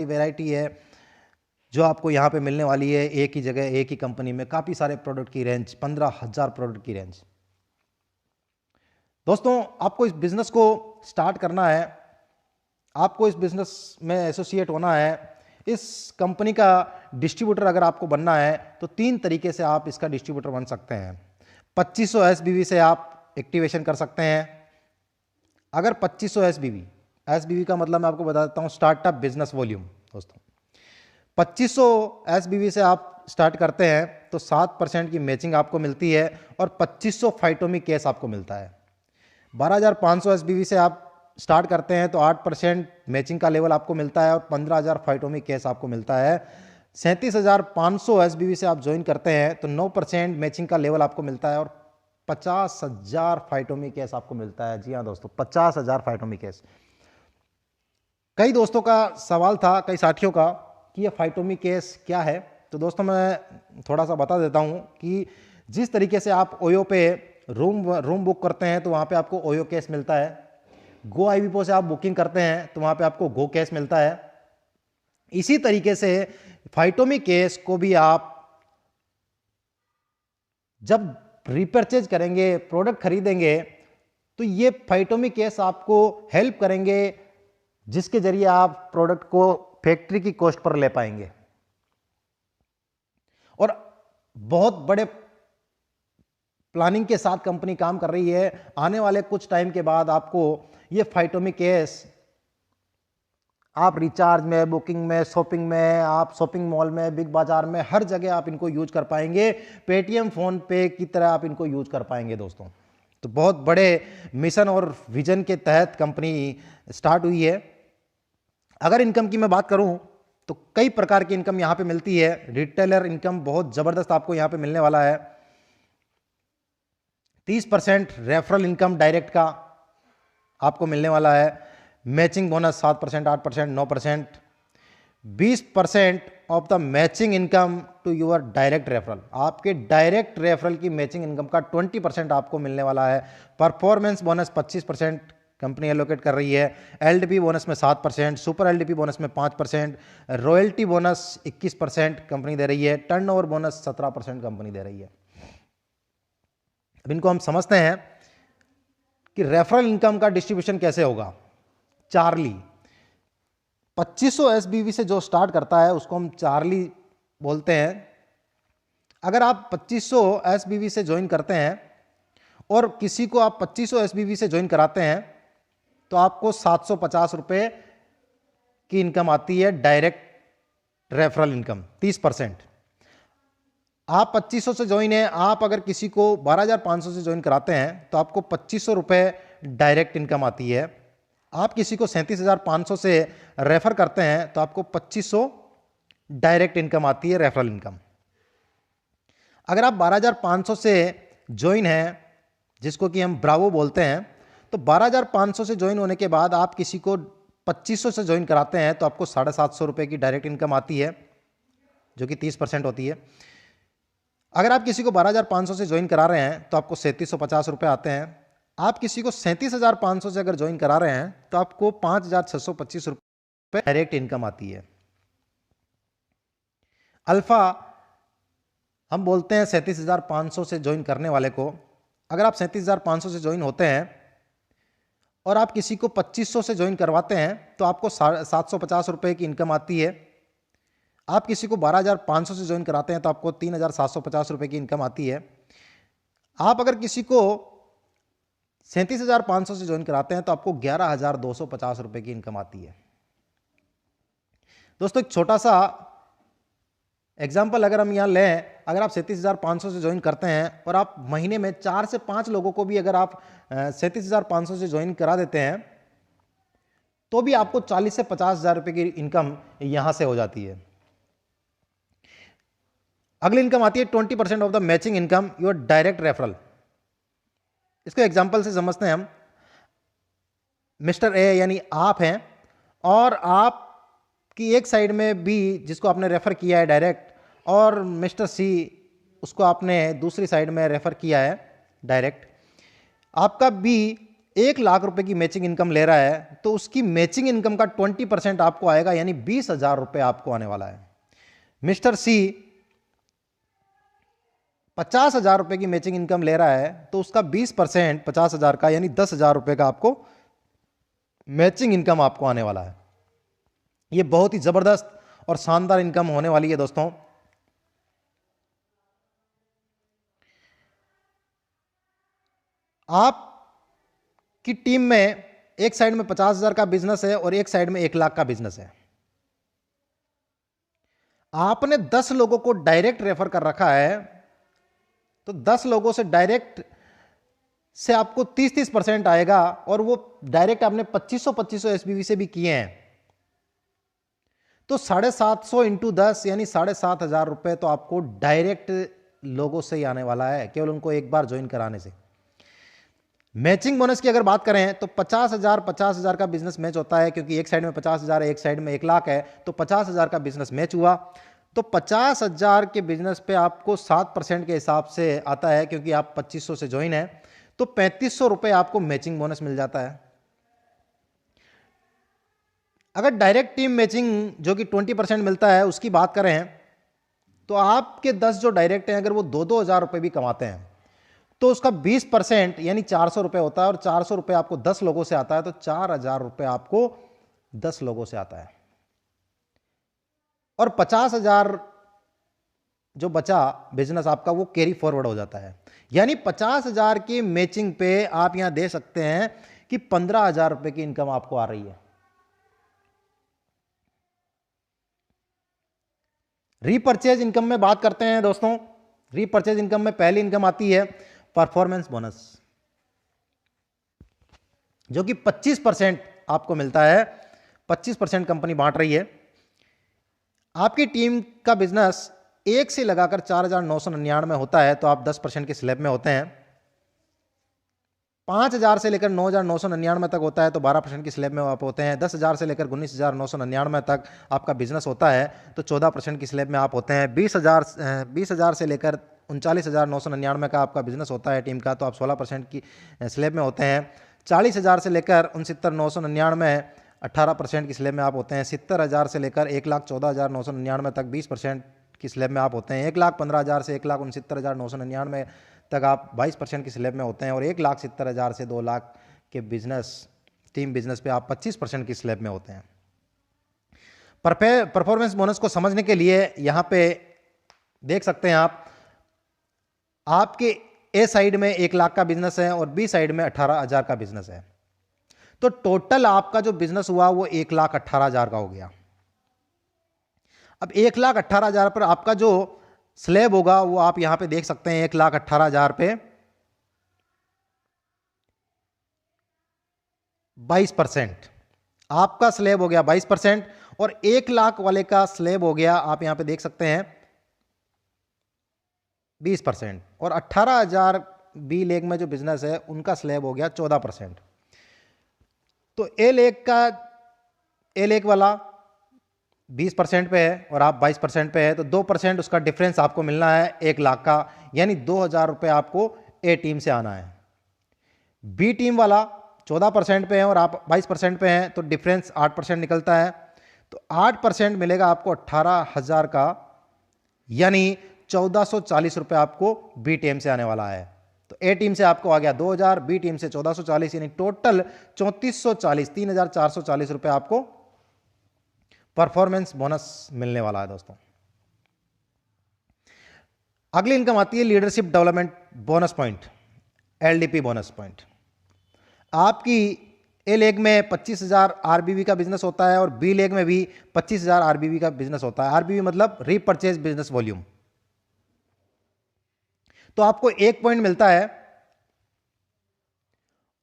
Variety है जो आपको यहाँ पे मिलने वाली है, एक ही जगह एक ही कंपनी में काफ़ी सारे प्रोडक्ट की रेंज, 15,000 प्रोडक्ट की रेंज। दोस्तों, आपको इस बिजनेस को स्टार्ट करना है, आपको इस बिजनेस में एसोसिएट होना है, इस कंपनी का डिस्ट्रीब्यूटर अगर आपको बनना है तो 3 तरीके से आप इसका डिस्ट्रीब्यूटर बन सकते हैं। 2500 एसबीवी से आप एक्टिवेशन कर सकते हैं। अगर 2500 एसबीवी का मतलब मैं आपको बता देता हूं, स्टार्टअप बिजनेस वॉल्यूम। दोस्तों, 2500 एसबीवी से आप स्टार्ट करते हैं तो 7% की मैचिंग आपको मिलती है और 2500 फाइटोमी केस आपको मिलता है। 12,500 एसबीवी से आप स्टार्ट करते हैं तो 8% मैचिंग का लेवल आपको मिलता है और 15,000 फाइटोमी केस आपको मिलता है। 37,500 एसबीवी से आप ज्वाइन करते हैं तो 9% मैचिंग का लेवल आपको मिलता है और 50,000 फाइटोमी केस आपको मिलता है। जी हाँ दोस्तों, 50,000 फाइटोमी केस। कई दोस्तों का सवाल था, कई साथियों का, कि ये फाइटोमी केस क्या है। तो दोस्तों, मैं थोड़ा सा बता देता हूँ कि जिस तरीके से आप ओयो पे रूम बुक करते हैं तो वहाँ पे आपको ओयो केस मिलता है। गो आईवीपो से आप बुकिंग करते हैं तो वहाँ पे आपको गो केस मिलता है। इसी तरीके से फाइटोमी केस को भी आप जब रिपर्चेज करेंगे, प्रोडक्ट खरीदेंगे, तो ये फाइटोमी केस आपको हेल्प करेंगे, जिसके जरिए आप प्रोडक्ट को फैक्ट्री की कॉस्ट पर ले पाएंगे। और बहुत बड़े प्लानिंग के साथ कंपनी काम कर रही है। आने वाले कुछ टाइम के बाद आपको ये फाइटोमी केस आप रिचार्ज में, बुकिंग में, शॉपिंग में, आप शॉपिंग मॉल में, बिग बाजार में, हर जगह आप इनको यूज कर पाएंगे। पेटीएम, फोन पे की तरह आप इनको यूज कर पाएंगे। दोस्तों, तो बहुत बड़े मिशन और विजन के तहत कंपनी स्टार्ट हुई है। अगर इनकम की मैं बात करूं तो कई प्रकार की इनकम यहां पे मिलती है। रिटेलर इनकम बहुत जबरदस्त आपको यहां पे मिलने वाला है। 30% रेफरल इनकम डायरेक्ट का आपको मिलने वाला है। Matching bonus 7%, 8%, 9%। 20% of the matching income to your direct referral. आपके डायरेक्ट रेफरल की मैचिंग इनकम का 20% आपको मिलने वाला है। परफॉर्मेंस बोनस 25% कंपनी एलोकेट कर रही है। एलडीपी बोनस में 7%, सुपर एलडीपी बोनस में 5%, रॉयल्टी बोनस 21% कंपनी दे रही है। टर्नओवर बोनस 17% कंपनी दे रही है। अब इनको हम समझते हैं कि रेफरल इनकम का डिस्ट्रीब्यूशन कैसे होगा। चार्ली 2500 एसबीवी से जो स्टार्ट करता है उसको हम चार्ली बोलते हैं। अगर आप 2500 एसबीवी से ज्वाइन करते हैं और किसी को आप 2500 एसबीवी से ज्वाइन कराते हैं तो आपको 750 रुपए की इनकम आती है, डायरेक्ट रेफरल इनकम 30%। आप 2500 से ज्वाइन है, आप अगर किसी को 12,500 से ज्वाइन कराते हैं तो आपको 2500 रुपए डायरेक्ट इनकम आती है। आप किसी को 37,500 से रेफर करते हैं तो आपको 2500 डायरेक्ट इनकम आती है, रेफरल इनकम। अगर आप 12,500 से ज्वाइन हैं, जिसको कि हम ब्रावो बोलते हैं, तो 12,500 से ज्वाइन होने के बाद आप किसी को 2500 से ज्वाइन कराते हैं तो आपको 750 रुपए की डायरेक्ट इनकम आती है, जो कि 30% होती है। अगर आप किसी को 12,500 से ज्वाइन करा रहे हैं तो आपको 3,750 रुपए आते हैं। आप किसी को 37,500 से अगर ज्वाइन करा रहे हैं तो आपको 5,625 रुपए डायरेक्ट इनकम आती है। अल्फा हम बोलते हैं 37,500 से ज्वाइन करने वाले को। अगर आप 37,500 से ज्वाइन होते हैं और आप किसी को 2500 से ज्वाइन करवाते हैं तो आपको 750 रुपए की इनकम आती है। आप किसी को 12,500 से ज्वाइन कराते हैं तो आपको 3,750 रुपए की इनकम आती है। आप अगर किसी को 37,500 से ज्वाइन कराते हैं तो आपको 11,250 रुपए की इनकम आती है। दोस्तों, एक छोटा सा एग्जाम्पल अगर हम यहां लें, अगर आप 37,500 से ज्वाइन करते हैं और आप महीने में 4 से 5 लोगों को भी अगर आप 37,500 से ज्वाइन करा देते हैं तो भी आपको 40 से 50,000 रुपए की इनकम यहां से हो जाती है। अगली इनकम आती है 20% of the matching income your direct referral. इसको एग्जांपल से समझते हैं हम। मिस्टर ए यानी आप हैं और आपकी एक साइड में बी, जिसको आपने रेफर किया है डायरेक्ट, और मिस्टर सी, उसको आपने दूसरी साइड में रेफर किया है डायरेक्ट। आपका बी 1 लाख रुपए की मैचिंग इनकम ले रहा है तो उसकी मैचिंग इनकम का 20% आपको आएगा, यानी 20,000 रुपए आपको आने वाला है। मिस्टर सी 50,000 रुपए की मैचिंग इनकम ले रहा है तो उसका 20% 50,000 का यानी 10,000 रुपए का आपको मैचिंग इनकम आपको आने वाला है। यह बहुत ही जबरदस्त और शानदार इनकम होने वाली है दोस्तों। आप की टीम में एक साइड में 50,000 का बिजनेस है और एक साइड में 1 लाख का बिजनेस है। आपने 10 लोगों को डायरेक्ट रेफर कर रखा है तो 10 लोगों से डायरेक्ट से आपको 30% आएगा और वो डायरेक्ट आपने 2500 एसबीवी से भी किए हैं तो 750 इंटू 10 यानी 7,500 रुपए तो आपको डायरेक्ट लोगों से ही आने वाला है, केवल उनको एक बार ज्वाइन कराने से। मैचिंग बोनस की अगर बात करें तो 50,000 का बिजनेस मैच होता है, क्योंकि एक साइड में 50,000 है एक साइड में 1 लाख है, तो 50,000 का बिजनेस मैच हुआ तो 50,000 के बिजनेस पे आपको 7% के हिसाब से आता है, क्योंकि आप 2500 से ज्वाइन है तो 3500 रुपए आपको मैचिंग बोनस मिल जाता है। अगर डायरेक्ट टीम मैचिंग जो कि 20% मिलता है उसकी बात करें तो आपके 10 जो डायरेक्ट हैं अगर वो 2-2 हज़ार रुपए भी कमाते हैं तो उसका 20% यानी 400 रुपए होता है, और 400 रुपए आपको 10 लोगों से आता है तो 4,000 रुपए आपको 10 लोगों से आता है, और 50,000 जो बचा बिजनेस आपका वो कैरी फॉरवर्ड हो जाता है। यानी 50,000 की मैचिंग पे आप यहां दे सकते हैं कि 15,000 रुपए की इनकम आपको आ रही है। रीपर्चेज इनकम में बात करते हैं दोस्तों। रीपर्चेज इनकम में पहली इनकम आती है परफॉर्मेंस बोनस, जो कि 25% आपको मिलता है। 25% कंपनी बांट रही है। आपकी टीम का बिजनेस 1 से लगाकर 4,999 होता है तो आप 10% के स्लैब में होते हैं। 5,000 से लेकर 9,999 तक होता है तो 12% की स्लैब में आप होते हैं। 10,000 से लेकर 19,999 तक आपका बिजनेस होता है तो 14% की स्लैब में आप होते हैं। 20,000 से लेकर 39,999 का आपका बिजनेस होता है टीम का तो आप 16% की स्लैब में होते हैं। 40,000 से लेकर 69,999 18% की स्लैब में आप होते हैं। 70,000 से लेकर 1,14,999 तक 20% की स्लैब में आप होते हैं। 1,15,000 से 1,69,999 तक आप 22% की स्लैब में होते हैं, और 1,70,000 से 2 लाख के बिजनेस टीम बिजनेस पे आप 25% की स्लैब में होते हैं। परफॉर्मेंस बोनस को समझने के लिए यहां पे देख सकते हैं आप, आपके ए साइड में 1 लाख का बिजनेस है और बी साइड में 18,000 का बिजनेस है, तो टोटल आपका जो बिजनेस हुआ वो 1,18,000 का हो गया। अब 1,18,000 पर आपका जो स्लैब होगा वो आप यहां पे देख सकते हैं 1,18,000 पे 22% आपका स्लैब हो गया 22%, और 1 लाख वाले का स्लैब हो गया आप यहां पे देख सकते हैं 20%, और 18,000 बी लेग में जो बिजनेस है उनका स्लैब हो गया 14%। तो ए लेग वाला 20% पे है और आप 22% पे है तो 2% उसका डिफरेंस आपको मिलना है 1 लाख का, यानी 2,000 रुपए आपको ए टीम से आना है। बी टीम वाला 14% पे है और आप 22% पे हैं तो डिफरेंस 8% निकलता है, तो 8% मिलेगा आपको 18,000 का, यानी 1,440 रुपए आपको बी टीम से आने वाला है। तो ए टीम से आपको आ गया 2,000, बी टीम से 1,440, यानी टोटल 3,440 3,440 रुपए आपको परफॉर्मेंस बोनस मिलने वाला है दोस्तों। अगली इनकम आती है leadership development bonus point, LDP bonus point. आपकी ए लेग में 25,000 आरबीवी का बिजनेस होता है और बी लेग में भी 25,000 आरबीवी का बिजनेस होता है। आरबीवी मतलब रीपरचेज बिजनेस वॉल्यूम। तो आपको 1 पॉइंट मिलता है,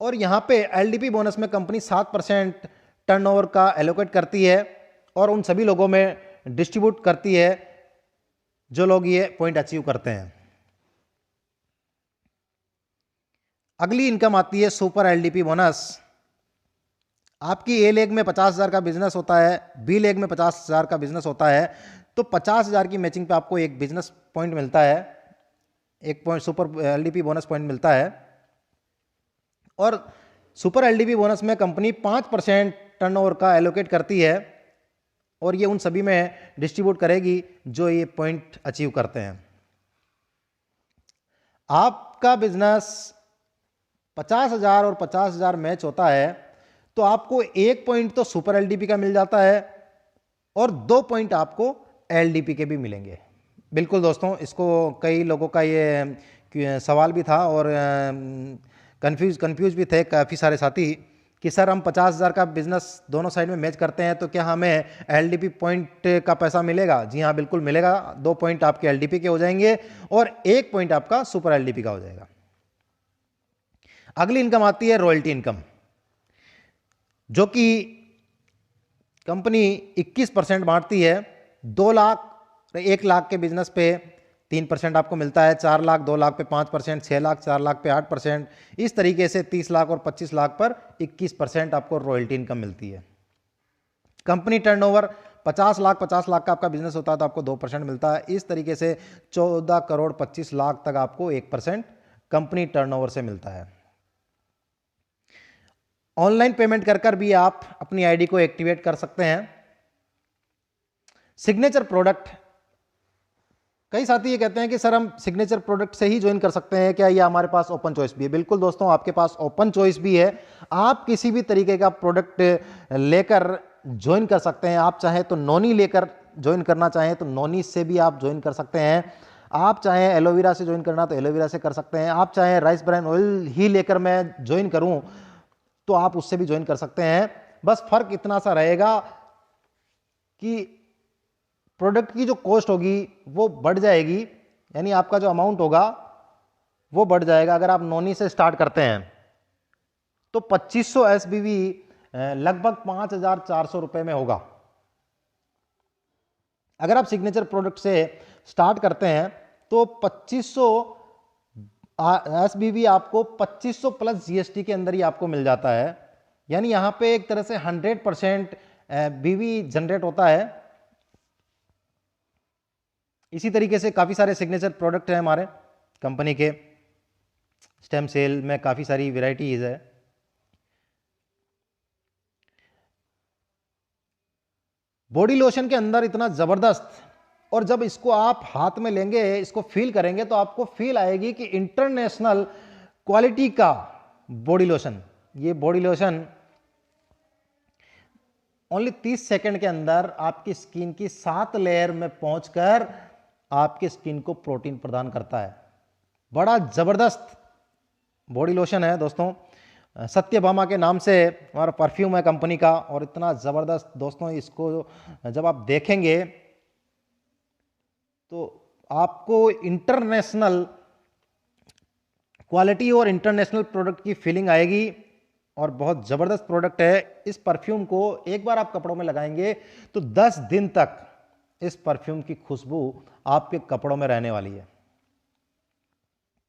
और यहां पे एलडीपी बोनस में कंपनी 7% टर्नओवर का एलोकेट करती है और उन सभी लोगों में डिस्ट्रीब्यूट करती है जो लोग ये पॉइंट अचीव करते हैं। अगली इनकम आती है सुपर एलडीपी बोनस। आपकी ए लेग में 50,000 का बिजनेस होता है, बी लेग में 50,000 का बिजनेस होता है, तो 50,000 की मैचिंग पे आपको एक बिजनेस पॉइंट मिलता है, एक point super LDP bonus point मिलता है। और सुपर एलडीपी बोनस में कंपनी 5% टर्नओवर का एलोकेट करती है और ये उन सभी में डिस्ट्रीब्यूट करेगी जो ये पॉइंट अचीव करते हैं। आपका बिजनेस 50,000 और 50,000 मैच होता है तो आपको 1 पॉइंट तो सुपर एलडीपी का मिल जाता है और 2 पॉइंट आपको एलडीपी के भी मिलेंगे। बिल्कुल दोस्तों, इसको कई लोगों का ये सवाल भी था और कंफ्यूज भी थे काफ़ी सारे साथी कि सर हम 50,000 का बिजनेस दोनों साइड में मैच करते हैं तो क्या हमें एलडीपी पॉइंट का पैसा मिलेगा? जी हाँ, बिल्कुल मिलेगा। 2 पॉइंट आपके एलडीपी के हो जाएंगे और 1 पॉइंट आपका सुपर एलडीपी का हो जाएगा। अगली इनकम आती है रॉयल्टी इनकम, जो कि कंपनी 21% बांटती है। 2 लाख 1 लाख के बिजनेस पे 3% आपको मिलता है, 4 लाख 2 लाख पे 5%, 6 लाख 4 लाख पे 8%, इस तरीके से 30 लाख और 25 लाख पर 21% आपको रॉयल्टी इनकम मिलती है। कंपनी टर्नओवर 50 लाख का आपका बिजनेस होता है तो आपको 2% मिलता है। इस तरीके से 14 करोड़ 25 लाख तक आपको 1% कंपनी टर्नओवर से मिलता है। ऑनलाइन पेमेंट कर भी आप अपनी आईडी को एक्टिवेट कर सकते हैं। सिग्नेचर प्रोडक्ट, कई साथी ये कहते हैं कि सर हम सिग्नेचर प्रोडक्ट से ही ज्वाइन कर सकते हैं क्या, या हमारे पास ओपन चॉइस भी है? बिल्कुल दोस्तों, आपके पास ओपन चॉइस भी है। आप किसी भी तरीके का प्रोडक्ट लेकर ज्वाइन कर सकते हैं। आप चाहें तो नोनी लेकर ज्वाइन करना चाहें तो नोनी से भी आप ज्वाइन कर सकते हैं। आप चाहें एलोवेरा से ज्वाइन करना तो एलोवेरा से कर सकते हैं। आप चाहें राइस ब्रान ऑयल ही लेकर मैं ज्वाइन करूं तो आप उससे भी ज्वाइन कर सकते हैं। बस फर्क इतना सा रहेगा कि प्रोडक्ट की जो कॉस्ट होगी वो बढ़ जाएगी, यानी आपका जो अमाउंट होगा वो बढ़ जाएगा। अगर आप नोनी से स्टार्ट करते हैं तो 2500 एसबीवी लगभग 5,400 रुपए में होगा। अगर आप सिग्नेचर प्रोडक्ट से स्टार्ट करते हैं तो 2500 एसबीवी आपको 2500 प्लस जीएसटी के अंदर ही आपको मिल जाता है। यानी यहां पे एक तरह से 100% बीवी जनरेट होता है। इसी तरीके से काफ़ी सारे सिग्नेचर प्रोडक्ट हैं हमारे कंपनी के। स्टेम सेल में काफ़ी सारी वेराइटीज है। बॉडी लोशन के अंदर इतना ज़बरदस्त, और जब इसको आप हाथ में लेंगे, इसको फील करेंगे तो आपको फील आएगी कि इंटरनेशनल क्वालिटी का बॉडी लोशन। ये बॉडी लोशन ओनली 30 सेकंड के अंदर आपकी स्किन की 7 लेयर में पहुंचकर आपकी स्किन को प्रोटीन प्रदान करता है। बड़ा जबरदस्त बॉडी लोशन है दोस्तों। सत्यभामा के नाम से हमारा परफ्यूम है कंपनी का, और इतना जबरदस्त दोस्तों, इसको जब आप देखेंगे तो आपको इंटरनेशनल क्वालिटी और इंटरनेशनल प्रोडक्ट की फीलिंग आएगी, और बहुत ज़बरदस्त प्रोडक्ट है। इस परफ्यूम को एक बार आप कपड़ों में लगाएंगे तो 10 दिन तक इस परफ्यूम की खुशबू आपके कपड़ों में रहने वाली है।